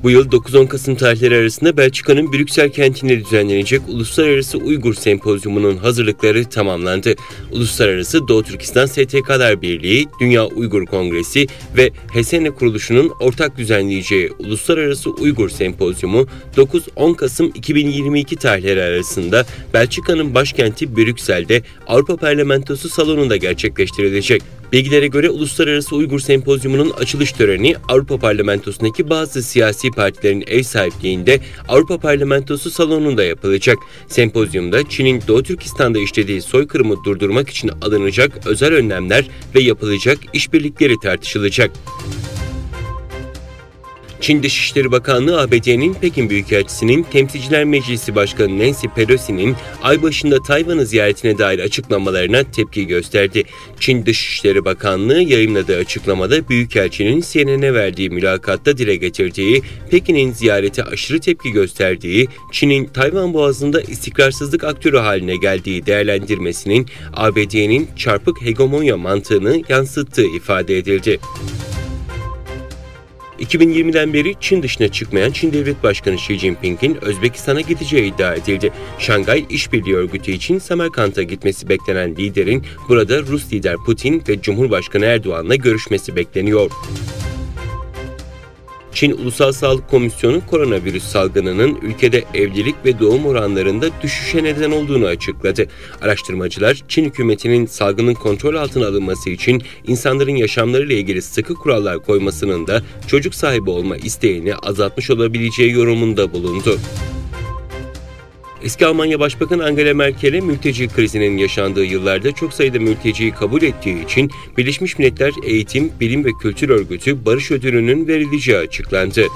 Bu yıl 9-10 Kasım tarihleri arasında Belçika'nın Brüksel kentinde düzenlenecek Uluslararası Uygur Sempozyumu'nun hazırlıkları tamamlandı. Uluslararası Doğu Türkistan STK'lar Birliği, Dünya Uygur Kongresi ve HESENE kuruluşunun ortak düzenleyeceği Uluslararası Uygur Sempozyumu 9-10 Kasım 2022 tarihleri arasında Belçika'nın başkenti Brüksel'de Avrupa Parlamentosu salonunda gerçekleştirilecek. Bilgilere göre Uluslararası Uygur Sempozyumu'nun açılış töreni Avrupa Parlamentosu'ndaki bazı siyasi partilerin ev sahipliğinde Avrupa Parlamentosu salonunda yapılacak. Sempozyumda Çin'in Doğu Türkistan'da işlediği soykırımı durdurmak için alınacak özel önlemler ve yapılacak işbirlikleri tartışılacak. Çin Dışişleri Bakanlığı, ABD'nin Pekin Büyükelçisi'nin Temsilciler Meclisi Başkanı Nancy Pelosi'nin ay başında Tayvan'ı ziyaretine dair açıklamalarına tepki gösterdi. Çin Dışişleri Bakanlığı yayımladığı açıklamada Büyükelçinin CNN'e verdiği mülakatta dile getirdiği, Pekin'in ziyarete aşırı tepki gösterdiği, Çin'in Tayvan Boğazı'nda istikrarsızlık aktörü haline geldiği değerlendirmesinin ABD'nin çarpık hegemonya mantığını yansıttığı ifade edildi. 2020'den beri Çin dışına çıkmayan Çin Devlet Başkanı Xi Jinping'in Özbekistan'a gideceği iddia edildi. Şangay İşbirliği Örgütü için Semerkant'a gitmesi beklenen liderin burada Rus lider Putin ve Cumhurbaşkanı Erdoğan'la görüşmesi bekleniyor. Çin Ulusal Sağlık Komisyonu koronavirüs salgınının ülkede evlilik ve doğum oranlarında düşüşe neden olduğunu açıkladı. Araştırmacılar Çin hükümetinin salgının kontrol altına alınması için insanların yaşamlarıyla ilgili sıkı kurallar koymasının da çocuk sahibi olma isteğini azaltmış olabileceği yorumunda bulundu. Eski Almanya Başbakanı Angela Merkel'e mülteci krizinin yaşandığı yıllarda çok sayıda mülteciyi kabul ettiği için Birleşmiş Milletler Eğitim, Bilim ve Kültür Örgütü Barış Ödülü'nün verileceği açıklandı.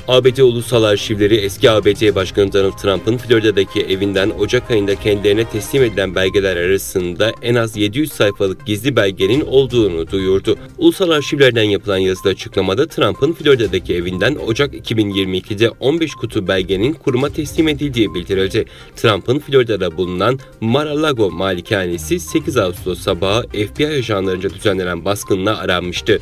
ABD Ulusal Arşivleri, eski ABD Başkanı Donald Trump'ın Florida'daki evinden Ocak ayında kendilerine teslim edilen belgeler arasında en az 700 sayfalık gizli belgenin olduğunu duyurdu. Ulusal Arşivler'den yapılan yazılı açıklamada Trump'ın Florida'daki evinden Ocak 2022'de 15 kutu belgenin kuruma teslim edildiği bildirildi. Trump'ın Florida'da bulunan Mar-a-Lago malikanesi 8 Ağustos sabahı FBI ajanlarınca düzenlenen baskınla aranmıştı.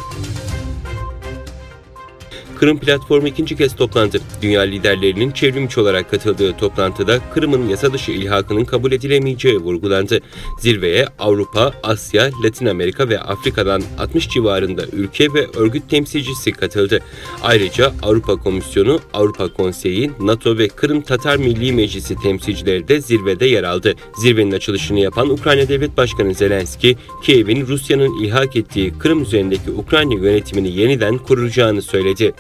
Kırım platformu ikinci kez toplandı. Dünya liderlerinin çevrimiçi olarak katıldığı toplantıda Kırım'ın yasa dışı ilhakının kabul edilemeyeceği vurgulandı. Zirveye Avrupa, Asya, Latin Amerika ve Afrika'dan 60 civarında ülke ve örgüt temsilcisi katıldı. Ayrıca Avrupa Komisyonu, Avrupa Konseyi, NATO ve Kırım Tatar Milli Meclisi temsilcileri de zirvede yer aldı. Zirvenin açılışını yapan Ukrayna Devlet Başkanı Zelenski, Kiev'in Rusya'nın ilhak ettiği Kırım üzerindeki Ukrayna yönetimini yeniden kuracağını söyledi.